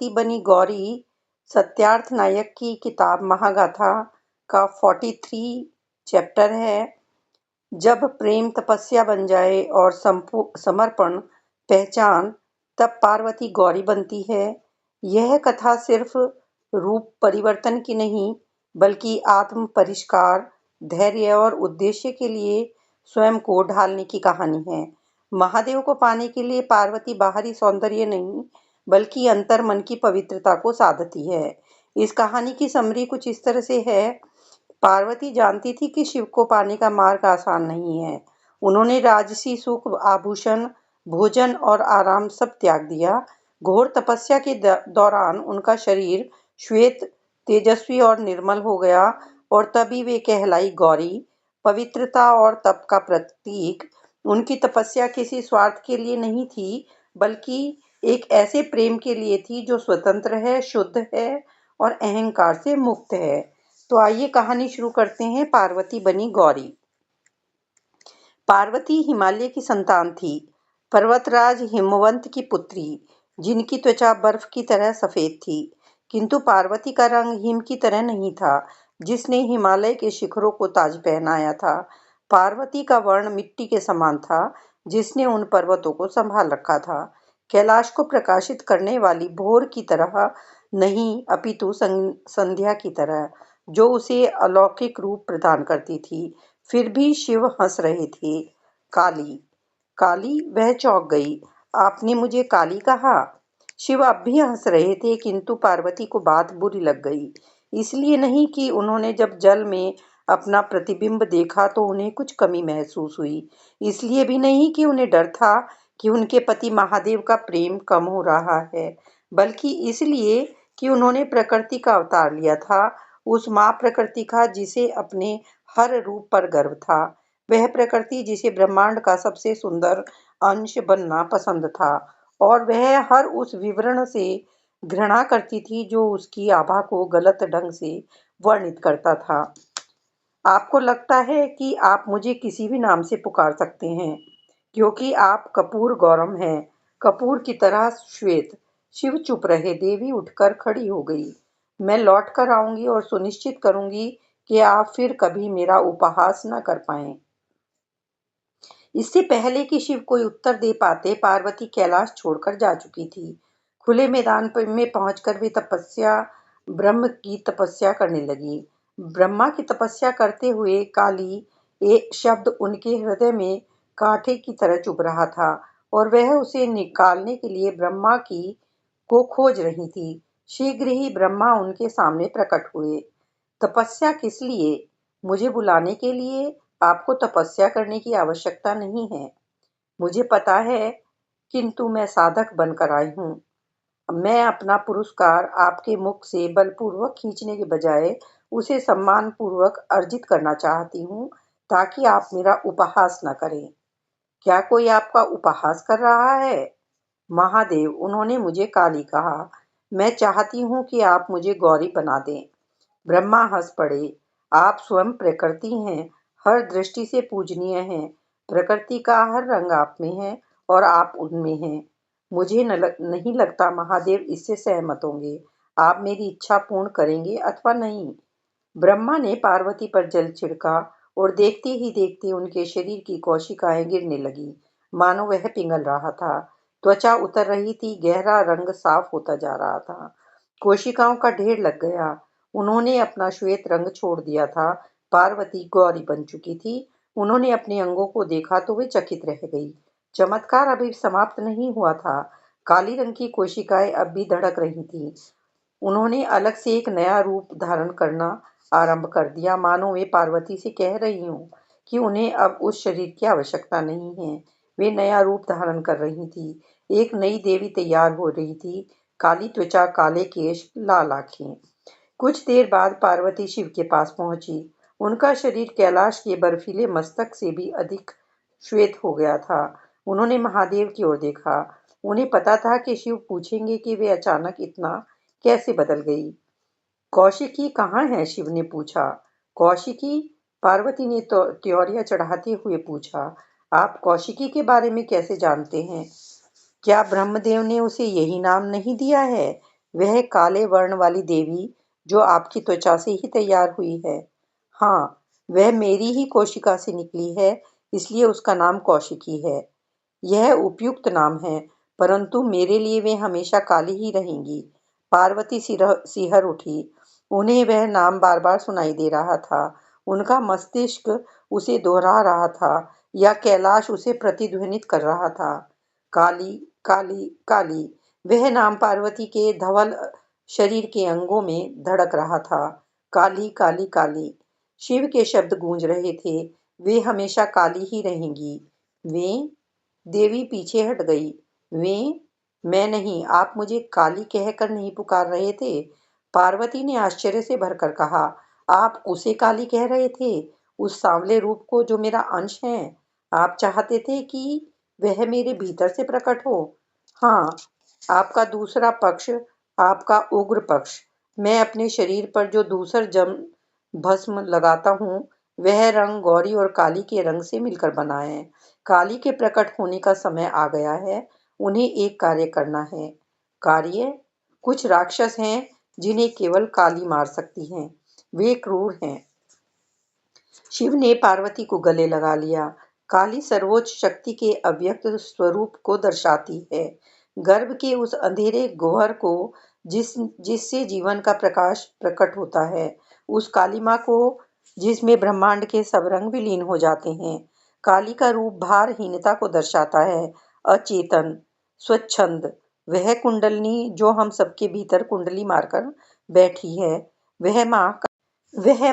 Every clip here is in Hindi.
ती बनी गौरी सत्यार्थ नायक की किताब महागाथा का 43 चैप्टर है। जब प्रेम तपस्या बन जाए और समर्पण पहचान, तब पार्वती गौरी बनती है। यह कथा सिर्फ रूप परिवर्तन की नहीं, बल्कि आत्म परिष्कार, धैर्य और उद्देश्य के लिए स्वयं को ढालने की कहानी है। महादेव को पाने के लिए पार्वती बाहरी सौंदर्य नहीं, बल्कि अंतर मन की पवित्रता को साधती है। इस कहानी की समरी कुछ इस तरह से है। पार्वती जानती थी कि शिव को पाने का मार्ग आसान नहीं है। उन्होंने राजसी सुख, आभूषण, भोजन और आराम सब त्याग दिया। घोर तपस्या के दौरान उनका शरीर श्वेत, तेजस्वी और निर्मल हो गया और तभी वे कहलाई गौरी, पवित्रता और तप का प्रतीक। उनकी तपस्या किसी स्वार्थ के लिए नहीं थी, बल्कि एक ऐसे प्रेम के लिए थी जो स्वतंत्र है, शुद्ध है और अहंकार से मुक्त है। तो आइए कहानी शुरू करते हैं। पार्वती बनी गौरी। पार्वती हिमालय की संतान थी, पर्वतराज हिमवंत की पुत्री, जिनकी त्वचा बर्फ की तरह सफेद थी। किंतु पार्वती का रंग हिम की तरह नहीं था, जिसने हिमालय के शिखरों को ताज पहनाया था। पार्वती का वर्ण मिट्टी के समान था, जिसने उन पर्वतों को संभाल रखा था। कैलाश को प्रकाशित करने वाली भोर की तरह नहीं, अपितु संध्या की तरह, जो उसे अलौकिक रूप प्रदान करती थी। फिर भी शिव हंस रहे थे। काली, काली, वह चौंक गई। आपने मुझे काली कहा? शिव अब भी हंस रहे थे, किंतु पार्वती को बात बुरी लग गई। इसलिए नहीं कि उन्होंने जब जल में अपना प्रतिबिंब देखा तो उन्हें कुछ कमी महसूस हुई, इसलिए भी नहीं कि उन्हें डर था कि उनके पति महादेव का प्रेम कम हो रहा है, बल्कि इसलिए कि उन्होंने प्रकृति का अवतार लिया था, उस माँ प्रकृति का जिसे अपने हर रूप पर गर्व था। वह प्रकृति जिसे ब्रह्मांड का सबसे सुंदर अंश बनना पसंद था, और वह हर उस विवरण से घृणा करती थी जो उसकी आभा को गलत ढंग से वर्णित करता था। आपको लगता है कि आप मुझे किसी भी नाम से पुकार सकते हैं, क्योंकि आप कपूर गौरम हैं, कपूर की तरह श्वेत। शिव चुप रहे। देवी उठकर खड़ी हो गई। मैं लौट कर आऊंगी और सुनिश्चित करूंगी कि आप फिर कभी मेरा उपहास न कर पाएं। इससे पहले कि शिव कोई उत्तर दे पाते, पार्वती कैलाश छोड़कर जा चुकी थी। खुले मैदान में पहुंचकर वे ब्रह्म की तपस्या करने लगी। ब्रह्मा की तपस्या करते हुए काली एक शब्द उनके हृदय में कांटे की तरह चुभ रहा था, और वह उसे निकालने के लिए ब्रह्मा की को खोज रही थी। शीघ्र ही ब्रह्मा उनके सामने प्रकट हुए। तपस्या किस लिए? मुझे बुलाने के लिए। आपको तपस्या करने की आवश्यकता नहीं है, मुझे पता है, किंतु मैं साधक बनकर आई हूँ। मैं अपना पुरस्कार आपके मुख से बलपूर्वक खींचने के बजाय उसे सम्मानपूर्वक अर्जित करना चाहती हूँ, ताकि आप मेरा उपहास न करें। क्या कोई आपका उपहास कर रहा है? महादेव, उन्होंने मुझे काली कहा। मैं चाहती हूँ कि आप मुझे गौरी बना दें। ब्रह्मा हंस पड़े। आप स्वयं प्रकृति हैं, हर दृष्टि से पूजनीय हैं। प्रकृति का हर रंग आप में है और आप उनमें हैं। मुझे नहीं लगता महादेव इससे सहमत होंगे। आप मेरी इच्छा पूर्ण करेंगे अथवा नहीं। ब्रह्मा ने पार्वती पर जल छिड़का और देखते ही देखते उनके शरीर की कोशिकाएं गिरने लगी, मानो वह पिघल रहा था। त्वचा उतर रही थी, गहरा रंग साफ होता जा रहा था। कोशिकाओं का ढेर लग गया। उन्होंने अपना श्वेत रंग छोड़ दिया था। पार्वती गौरी बन चुकी थी। उन्होंने अपने अंगों को देखा तो वे चकित रह गई। चमत्कार अभी समाप्त नहीं हुआ था। काली रंग की कोशिकाएं अब भी धड़क रही थीं। उन्होंने अलग से एक नया रूप धारण करना आरंभ कर दिया, मानो वे पार्वती से कह रही हों कि उन्हें अब उस शरीर की आवश्यकता नहीं है। वे नया रूप धारण कर रही थी। एक नई देवी तैयार हो रही थी। काली त्वचा, काले केश, लाल आंखें। कुछ देर बाद पार्वती शिव के पास पहुंची। उनका शरीर कैलाश के बर्फीले मस्तक से भी अधिक श्वेत हो गया था। उन्होंने महादेव की ओर देखा। उन्हें पता था कि शिव पूछेंगे कि वे अचानक इतना कैसे बदल गई। कौशिकी कहाँ है? शिव ने पूछा। कौशिकी? पार्वती ने तो त्योरिया चढ़ाते हुए पूछा। आप कौशिकी के बारे में कैसे जानते हैं? क्या ब्रह्मदेव ने उसे यही नाम नहीं दिया है? वह काले वर्ण वाली देवी जो आपकी त्वचा से ही तैयार हुई है। हाँ, वह मेरी ही कोशिका से निकली है, इसलिए उसका नाम कौशिकी है। यह उपयुक्त नाम है, परंतु मेरे लिए वे हमेशा काली ही रहेंगी। पार्वती सिहर उठी। उन्हें वह नाम बार-बार सुनाई दे रहा था। उनका मस्तिष्क उसे दोहरा रहा था या कैलाश उसे प्रतिध्वनित कर रहा था। काली, काली, काली। वह नाम पार्वती के धवल शरीर के अंगों में धड़क रहा था। काली, काली, काली। शिव के शब्द गूंज रहे थे। वे हमेशा काली ही रहेंगी। वे देवी पीछे हट गई। वे मैं नहीं, आप मुझे काली कहकर नहीं पुकार रहे थे? पार्वती ने आश्चर्य से भरकर कहा, आप उसे काली कह रहे थे? उस सांवले रूप को जो मेरा अंश है? आप चाहते थे कि वह मेरे भीतर से प्रकट हो? हाँ, आपका दूसरा पक्ष, आपका उग्र पक्ष। मैं अपने शरीर पर जो दूसर जम भस्म लगाता हूँ, वह रंग गौरी और काली के रंग से मिलकर बना है। काली के प्रकट होने का समय आ गया है। उन्हें एक कार्य करना है। कार्य? कुछ राक्षस हैं जिन्हें केवल काली मार सकती हैं। वे क्रूर हैं। शिव ने पार्वती को गले लगा लिया। काली सर्वोच्च शक्ति के अव्यक्त स्वरूप को दर्शाती है। गर्भ के उस अंधेरे गह्वर को जिससे जीवन का प्रकाश प्रकट होता है। उस कालिमा को जिसमें ब्रह्मांड के सब रंग विलीन हो जाते हैं। काली का रूप भारहीनता को दर्शाता है। अचेतन, स्वच्छंद। वह कुंडलनी जो हम सबके भीतर कुंडली मारकर बैठी है, वह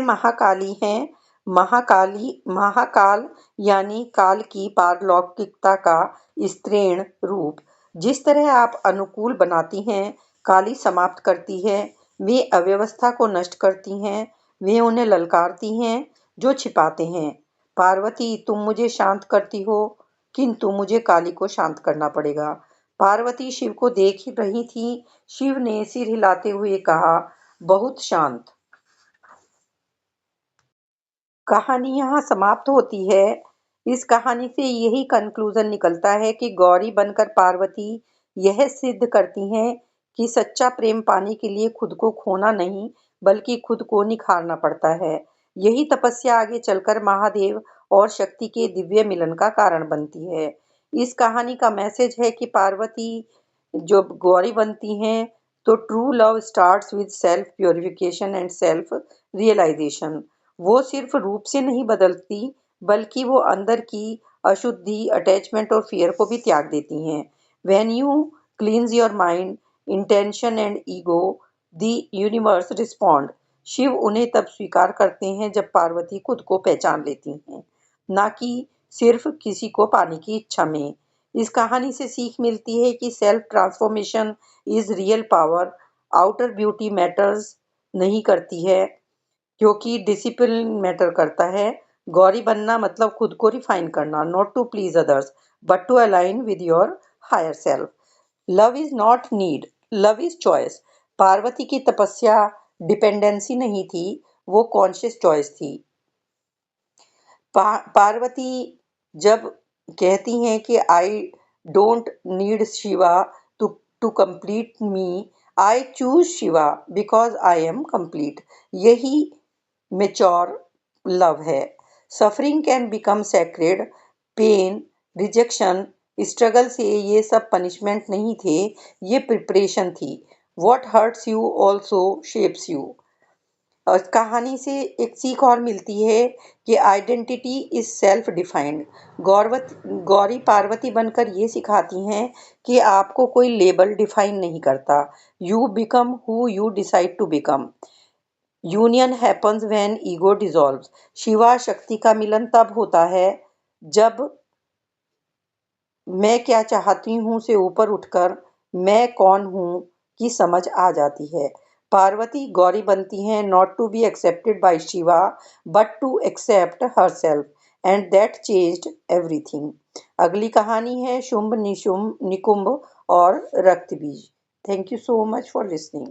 महाकाली है। महाकाल यानी काल की पारलौकिकता का स्त्रीण रूप। जिस तरह आप अनुकूल बनाती हैं, काली समाप्त करती है। वे अव्यवस्था को नष्ट करती हैं। वे उन्हें ललकारती हैं जो छिपाते हैं। पार्वती, तुम मुझे शांत करती हो, किंतु मुझे काली को शांत करना पड़ेगा। पार्वती शिव को देख ही रही थी। शिव ने सिर हिलाते हुए कहा, बहुत शांत। कहानी यहाँ समाप्त होती है। इस कहानी से यही कंक्लूजन निकलता है कि गौरी बनकर पार्वती यह सिद्ध करती हैं कि सच्चा प्रेम पाने के लिए खुद को खोना नहीं, बल्कि खुद को निखारना पड़ता है। यही तपस्या आगे चलकर महादेव और शक्ति के दिव्य मिलन का कारण बनती है। इस कहानी का मैसेज है कि पार्वती जब गौरी बनती हैं, तो true love starts with self purification and self realization. वो सिर्फ रूप से नहीं बदलती, बल्कि वो अंदर की अशुद्धि, अटैचमेंट और फियर को भी त्याग देती हैं। When you cleanse your mind, intention and ego, the universe respond. Shiv उन्हें तब स्वीकार करते हैं जब पार्वती खुद को पहचान लेती हैं, ना कि सिर्फ किसी को पाने की इच्छा में। इस कहानी से सीख मिलती है कि self transformation is real power. Outer beauty matters नहीं करती है, क्योंकि डिसिप्लिन मैटर करता है। गौरी बनना मतलब खुद को रिफाइन करना, not to please others but to align with your higher self. Love is not need, love is choice. Parvati की तपस्या डिपेंडेंसी नहीं थी, वो कॉन्शियस चॉइस थी। पार्वती जब कहती हैं कि I don't need Shiva to to complete me, I choose Shiva because I am complete. यही मेच्योर लव है। Suffering can become sacred. Pain, rejection, struggle से ये सब पनिशमेंट नहीं थे, ये प्रिपरेशन थी। What hurts you also shapes you. और कहानी से एक सीख और मिलती है कि identity is self defined. Gauri Parvati बनकर ये सिखाती हैं कि आपको कोई लेबल डिफाइन नहीं करता। You become who you decide to become. Union happens when ego dissolves. Shiva Shakti का मिलन तब होता है जब मैं क्या चाहती हूँ से ऊपर उठकर मैं कौन हूँ की समझ आ जाती है। पार्वती गौरी बनती हैं not to be accepted by Shiva, but to accept herself, and that changed everything. अगली कहानी है शुंभ निशुंभ निकुंभ और Raktabeej. Thank you so much for listening.